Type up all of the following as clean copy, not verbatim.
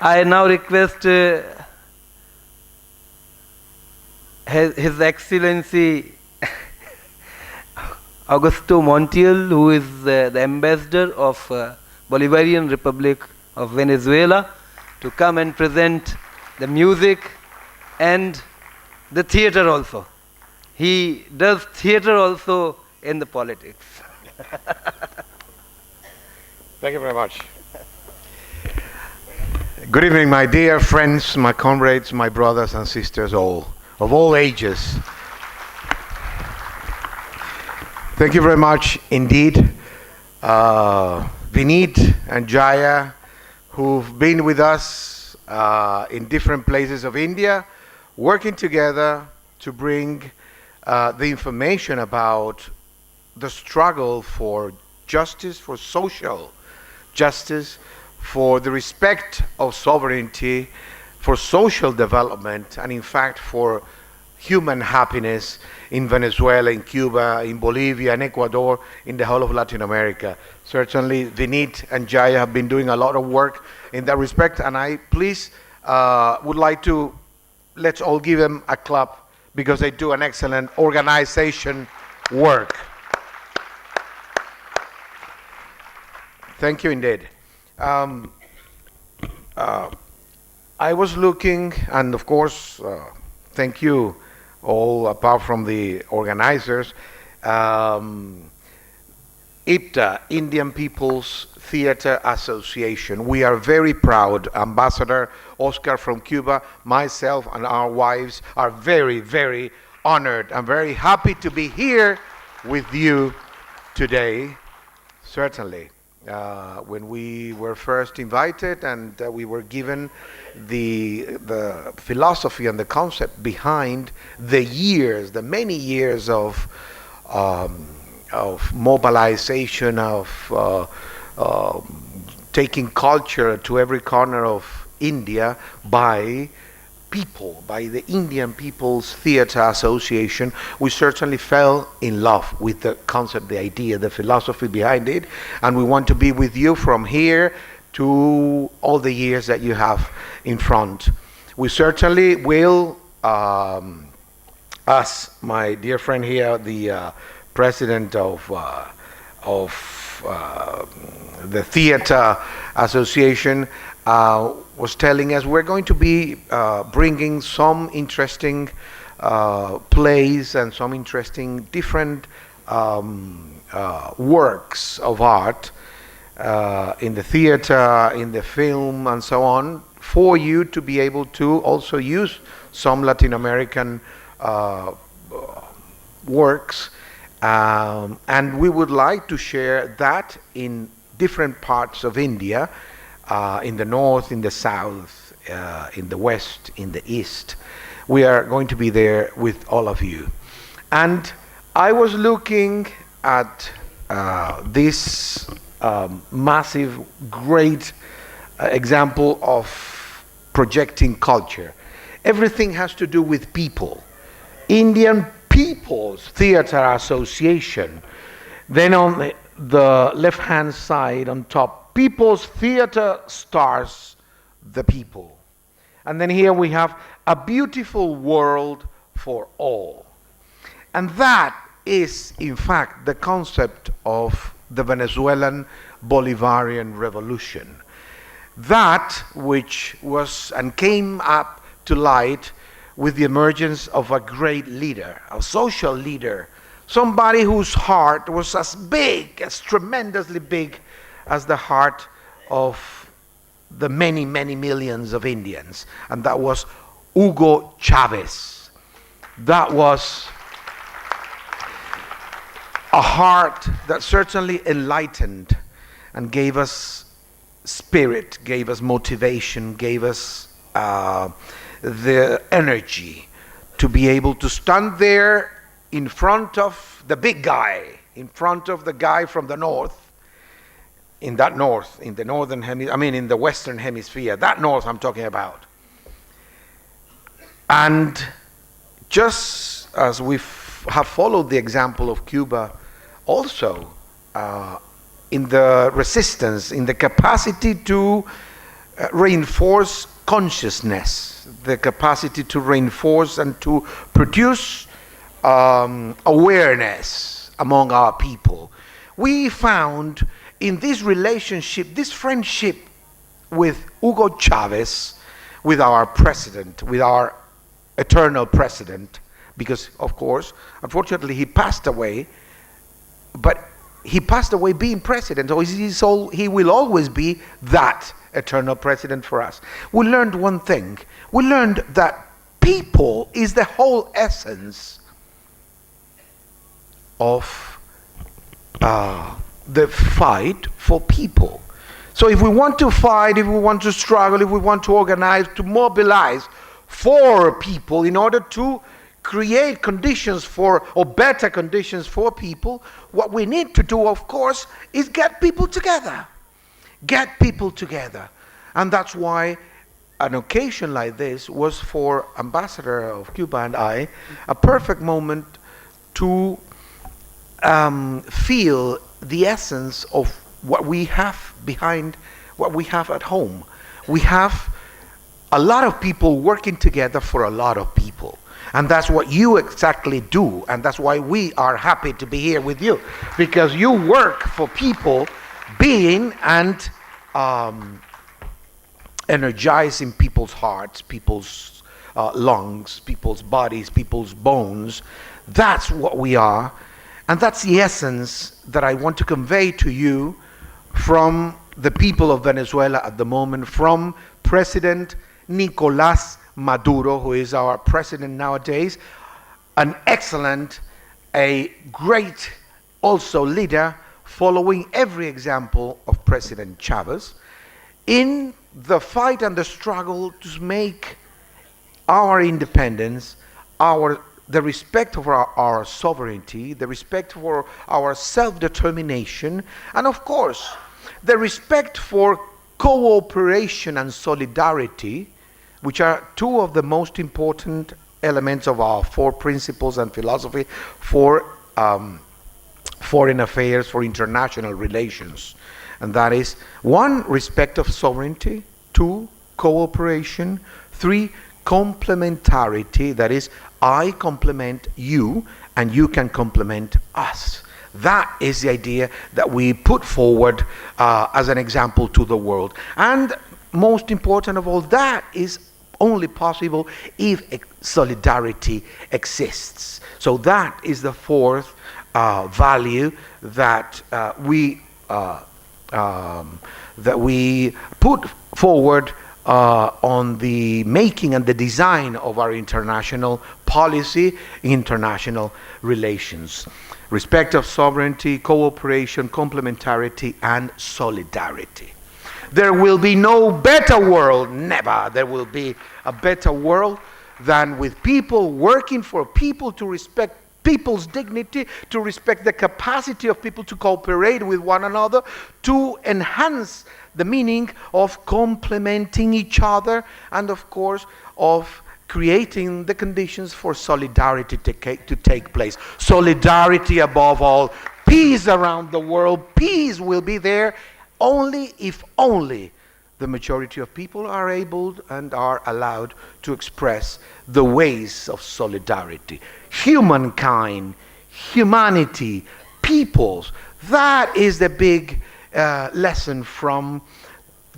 I now request His Excellency Augusto Montiel, who is the ambassador of Bolivarian Republic of Venezuela, to come and present the music and the theater also. He does theater also in the politics. Thank you very much. Good evening, my dear friends, my comrades, my brothers and sisters, all of all ages. Thank you very much indeed, Vinit and Jaya, who've been with us in different places of India, working together to bring the information about the struggle for justice, for social justice, for the respect of sovereignty, for social development, and in fact for human happiness in Venezuela, in Cuba, in Bolivia, in Ecuador, in the whole of Latin America. Certainly Vinit and Jaya have been doing a lot of work in that respect, and I please would like to, let's all give them a clap because they do an excellent organization work. Thank you indeed. I was looking, and of course, thank you all, apart from the organizers, IPTA, Indian People's Theater Association. We are very proud. Ambassador Oscar from Cuba, myself, and our wives are very, very honored and very happy to be here with you today, certainly. When we were first invited and we were given the philosophy and the concept behind the years, the many years of mobilization, of taking culture to every corner of India by people, by the Indian People's Theater Association, we certainly fell in love with the concept, the idea, the philosophy behind it, and we want to be with you from here to all the years that you have in front. We certainly will, as my dear friend here, the president of the Theater Association, was telling us, we're going to be bringing some interesting plays and some interesting different works of art in the theater, in the film, and so on, for you to be able to also use some Latin American works. And we would like to share that in different parts of India, in the north, in the south, in the west, in the east. We are going to be there with all of you. And I was looking at this massive, great example of projecting culture. Everything has to do with people. Indian People's Theater Association. Then on the left-hand side on top, People's Theater Stars the People. And then here we have a beautiful world for all. And that is, in fact, the concept of the Venezuelan Bolivarian Revolution. That which was and came up to light with the emergence of a great leader, a social leader, somebody whose heart was as big, as tremendously big, as the heart of the many, many millions of Indians. And that was Hugo Chavez. That was a heart that certainly enlightened and gave us spirit, gave us motivation, gave us the energy to be able to stand there in front of the big guy, in front of the guy from the north, in the northern hemisphere, in the western hemisphere, that north I'm talking about. And just as we have followed the example of Cuba, also in the resistance, in the capacity to reinforce consciousness, the capacity to reinforce and to produce awareness among our people. We found in this relationship, this friendship with Hugo Chavez, with our president, with our eternal president, because of course, unfortunately, he passed away, but he passed away being president, so he will always be that eternal president for us. We learned one thing. We learned that people is the whole essence of the fight for people. So if we want to fight, if we want to struggle, if we want to organize, to mobilize for people in order to create conditions for, or better conditions for people, what we need to do, of course, is get people together. Get people together. And that's why an occasion like this was for Ambassador of Cuba and I a perfect moment to feel the essence of what we have behind, what we have at home. We have a lot of people working together for a lot of people. And that's what you exactly do. And that's why we are happy to be here with you. Because you work for people being and energizing people's hearts, people's lungs, people's bodies, people's bones. That's what we are. And that's the essence that I want to convey to you from the people of Venezuela at the moment, from President Nicolás Maduro, who is our president nowadays, an excellent, a great also leader, following every example of President Chavez, in the fight and the struggle to make our independence, the respect for our sovereignty, the respect for our self-determination, and of course, the respect for cooperation and solidarity, which are two of the most important elements of our four principles and philosophy for foreign affairs, for international relations. And that is, 1, respect of sovereignty; 2, cooperation; 3, complementarity, that is, I complement you and you can complement us. That is the idea that we put forward as an example to the world. And most important of all, that is only possible if solidarity exists. So that is the fourth value that we put forward on the making and the design of our international policy, international relations. Respect of sovereignty, cooperation, complementarity, and solidarity. There will be no better world, never there will be a better world than with people working for people, to respect people's dignity, to respect the capacity of people to cooperate with one another, to enhance the meaning of complementing each other, and of course of creating the conditions for solidarity to take place. Solidarity above all, peace around the world. Peace will be there only if only the majority of people are able and are allowed to express the ways of solidarity. Humankind, humanity, peoples, that is the big lesson from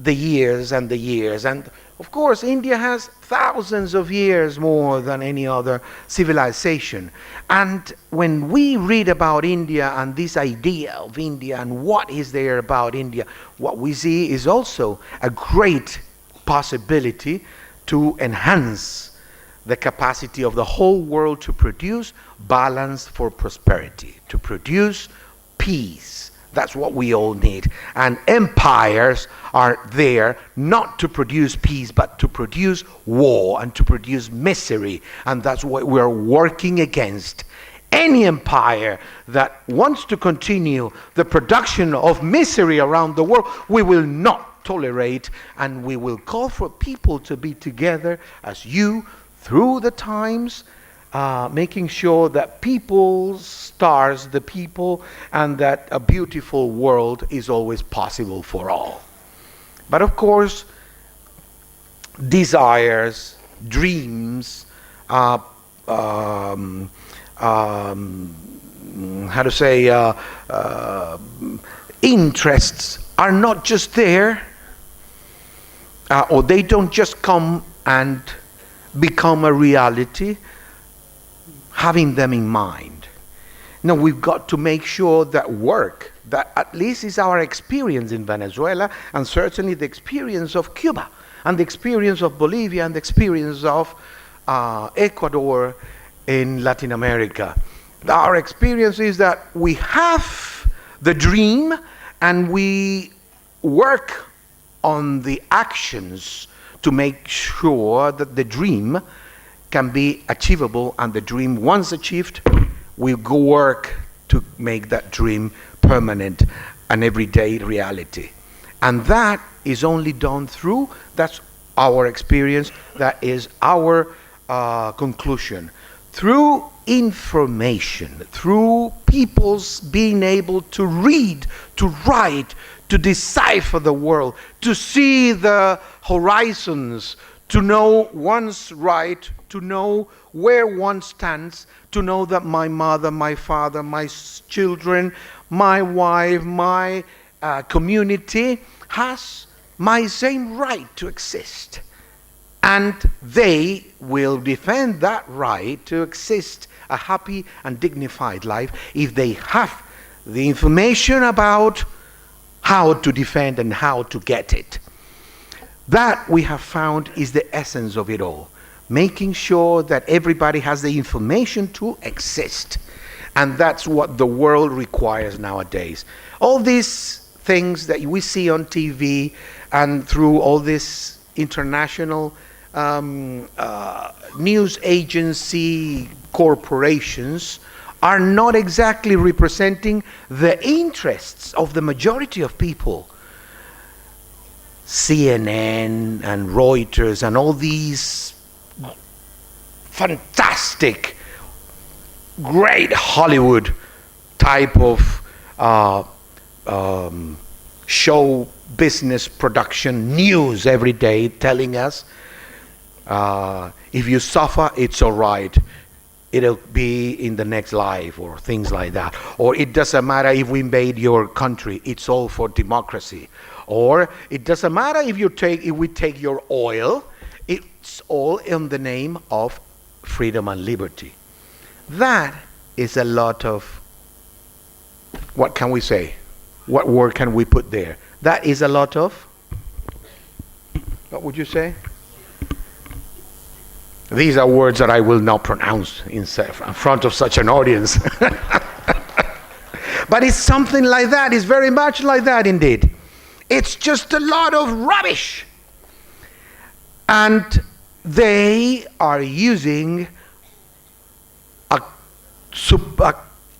the years and the years. And of course, India has thousands of years more than any other civilization. And when we read about India and this idea of India and what is there about India, what we see is also a great possibility to enhance the capacity of the whole world to produce balance for prosperity, to produce peace. That's what we all need. And empires are there not to produce peace, but to produce war and to produce misery. And that's what we're working against. Any empire that wants to continue the production of misery around the world, we will not tolerate, and we will call for people to be together as you through the times, making sure that people stars the people and that a beautiful world is always possible for all. But of course, desires, dreams, uh, um, how to say, interests are not just there, or they don't just come and become a reality having them in mind. No, we've got to make sure that work, that at least is our experience in Venezuela, and certainly the experience of Cuba, and the experience of Bolivia, and the experience of Ecuador in Latin America. Our experience is that we have the dream and we work on the actions to make sure that the dream can be achievable, and the dream, once achieved, we go work to make that dream permanent and everyday reality. And that is only done through, that's our experience, that is our conclusion, through information, through people's being able to read, to write, to decipher the world, to see the horizons, to know one's right, to know where one stands, to know that my mother, my father, my children, my wife, my community has my same right to exist. And they will defend that right to exist a happy and dignified life if they have the information about how to defend and how to get it. That, we have found, is the essence of it all. Making sure that everybody has the information to exist. And that's what the world requires nowadays. All these things that we see on TV and through all these international news agency corporations are not exactly representing the interests of the majority of people. CNN and Reuters and all these fantastic, great Hollywood type of show business production news every day telling us if you suffer, it's all right. It'll be in the next life, or things like that. Or it doesn't matter if we invade your country, it's all for democracy. Or it doesn't matter if we take your oil, it's all in the name of freedom and liberty. That is a lot of, what can we say? What word can we put there? That is a lot of, what would you say? These are words that I will not pronounce in front of such an audience. But it's something like that. It's very much like that indeed. It's just a lot of rubbish. And they are using a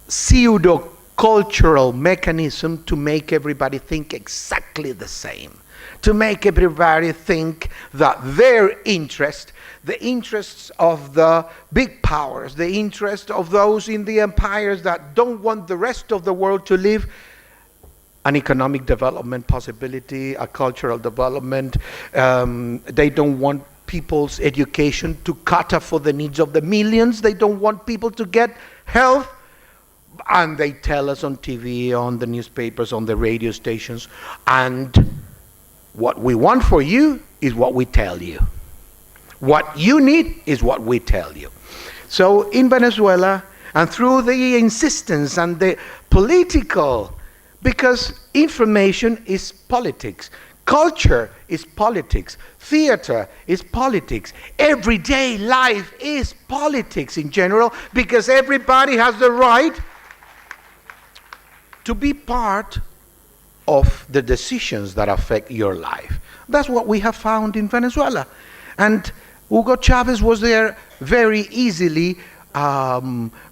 pseudo-cultural mechanism to make everybody think exactly the same. To make everybody think that their interest, the interests of the big powers, the interest of those in the empires that don't want the rest of the world to live an economic development possibility, a cultural development. They don't want people's education to cater for the needs of the millions. They don't want people to get health. And they tell us on TV, on the newspapers, on the radio stations, and what we want for you is what we tell you. What you need is what we tell you. So in Venezuela, and through the insistence and the political, because information is politics, culture is politics, theater is politics, everyday life is politics in general, because everybody has the right to be part of the decisions that affect your life. That's what we have found in Venezuela. And Hugo Chavez was there very easily,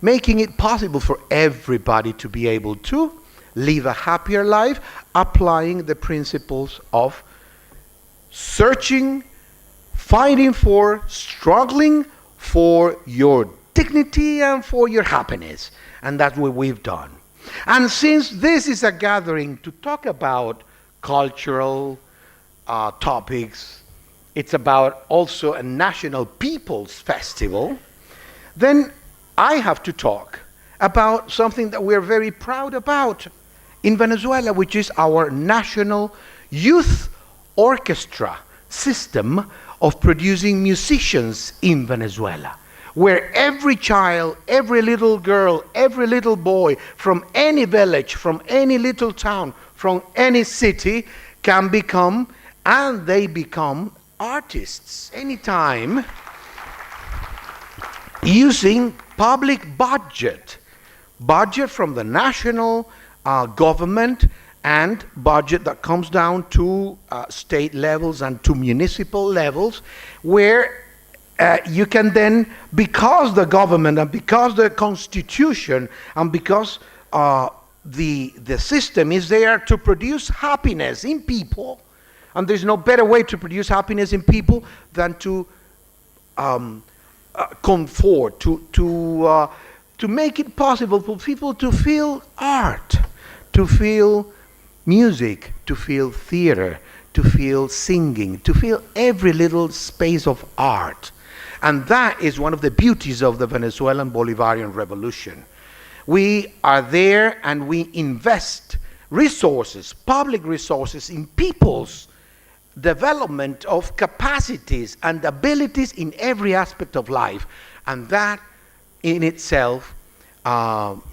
making it possible for everybody to be able to live a happier life, applying the principles of searching, fighting for, struggling for your dignity and for your happiness. And that's what we've done. And since this is a gathering to talk about cultural topics, it's about also a national people's festival, then I have to talk about something that we're very proud about in Venezuela, which is our national youth orchestra system of producing musicians in Venezuela, where every child, every little girl, every little boy from any village, from any little town, from any city can become, and they become artists anytime, using public budget from the national government and budget that comes down to state levels and to municipal levels, where you can then, because the government and because the constitution and because the system is there to produce happiness in people, and there's no better way to produce happiness in people than to comfort, to make it possible for people to feel art, to feel music, to feel theater, to feel singing, to feel every little space of art. And that is one of the beauties of the Venezuelan Bolivarian Revolution. We are there and we invest resources, public resources, in people's development of capacities and abilities in every aspect of life. And that in itself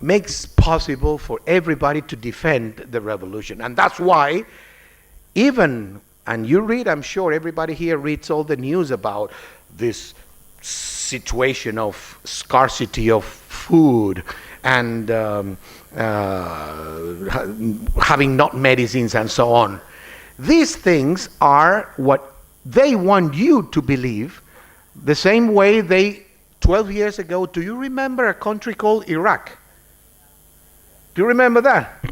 makes possible for everybody to defend the revolution. And that's why even, and you read, I'm sure everybody here reads all the news about this situation of scarcity of food and having not medicines and so on. These things are what they want you to believe, the same way they, 12 years ago, do you remember a country called Iraq? Do you remember that?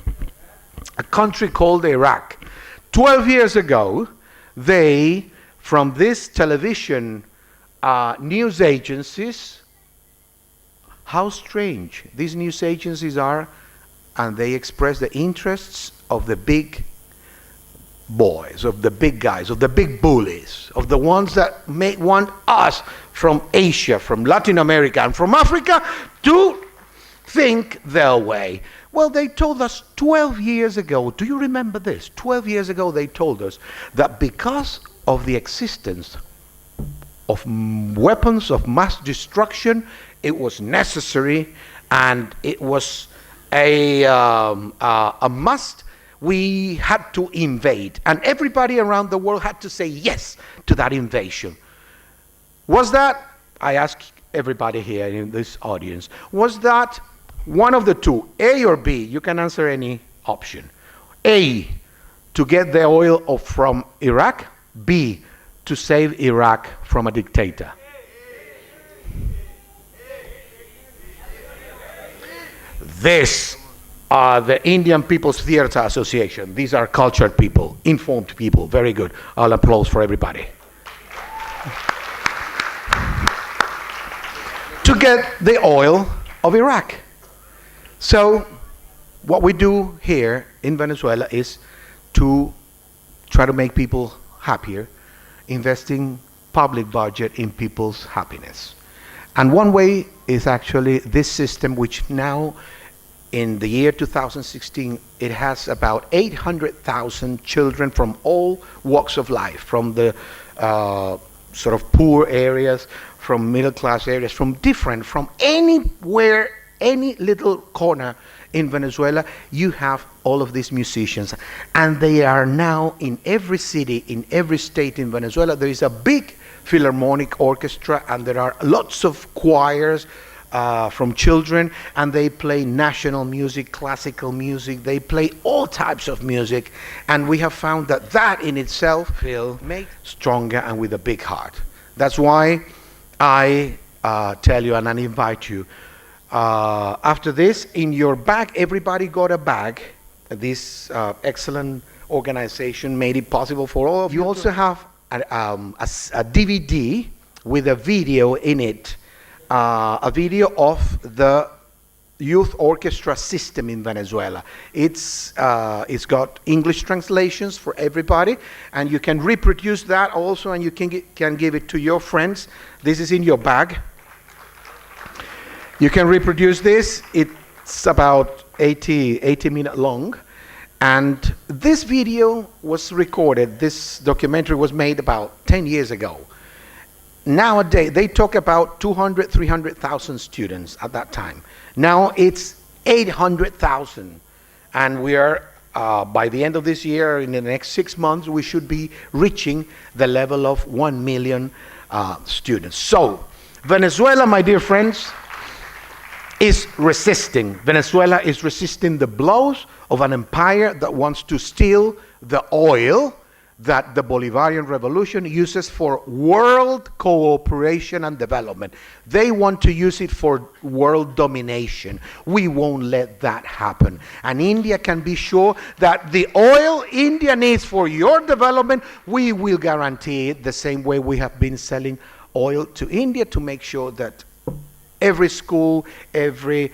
A country called Iraq. 12 years ago, they, from this television news agencies, how strange these news agencies are, and they express the interests of the big boys, of the big guys, of the big bullies, of the ones that may want us from Asia, from Latin America, and from Africa to think their way. Well, they told us 12 years ago, do you remember this? 12 years ago they told us that because of the existence of weapons of mass destruction, it was necessary and it was a must. We had to invade, and everybody around the world had to say yes to that invasion. Was that, I ask everybody here in this audience, was that one of the two, A or B? You can answer any option. A, to get the oil from Iraq. B, to save Iraq from a dictator. This are the Indian People's Theatre Association. These are cultured people, informed people. Very good. All applause for everybody. To get the oil of Iraq. So what we do here in Venezuela is to try to make people happier, investing public budget in people's happiness. And one way is actually this system, which now in the year 2016, it has about 800,000 children from all walks of life, from the sort of poor areas, from middle class areas, from anywhere, any little corner in Venezuela, you have all of these musicians. And they are now in every city, in every state in Venezuela. There is a big philharmonic orchestra, and there are lots of choirs from children, and they play national music, classical music, they play all types of music, and we have found that that in itself will make stronger and with a big heart. That's why I tell you and I invite you, after this, in your bag, everybody got a bag. This excellent organization made it possible for all of you. You also have a DVD with a video in it, a video of the youth orchestra system in Venezuela. It's got English translations for everybody, and you can reproduce that also, and you can give it to your friends. This is in your bag. You can reproduce this. It's about 80 minutes long. And this video was recorded, this documentary was made about 10 years ago. Nowadays, they talk about 200, 300,000 students at that time. Now it's 800,000. And we are, by the end of this year, in the next 6 months, we should be reaching the level of 1 million students. So, Venezuela, my dear friends, is resisting. Venezuela is resisting the blows of an empire that wants to steal the oil that the Bolivarian Revolution uses for world cooperation and development. They want to use it for world domination. We won't let that happen. And India can be sure that the oil India needs for your development, we will guarantee it the same way we have been selling oil to India to make sure that every school, every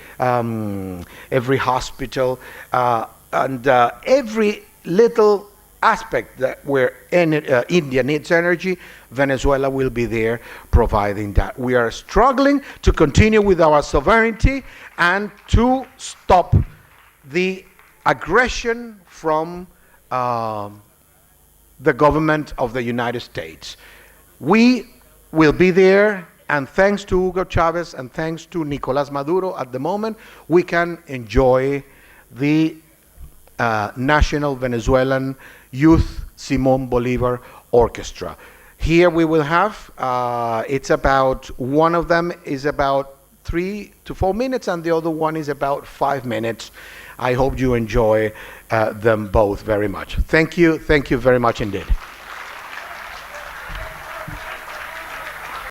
hospital, and every little aspect that where India needs energy, Venezuela will be there providing that. We are struggling to continue with our sovereignty and to stop the aggression from the government of the United States. We will be there. And thanks to Hugo Chavez and thanks to Nicolás Maduro, at the moment, we can enjoy the National Venezuelan Youth Simón Bolívar Orchestra. Here we will have, it's about, one of them is about 3 to 4 minutes and the other one is about 5 minutes. I hope you enjoy them both very much. Thank you very much indeed.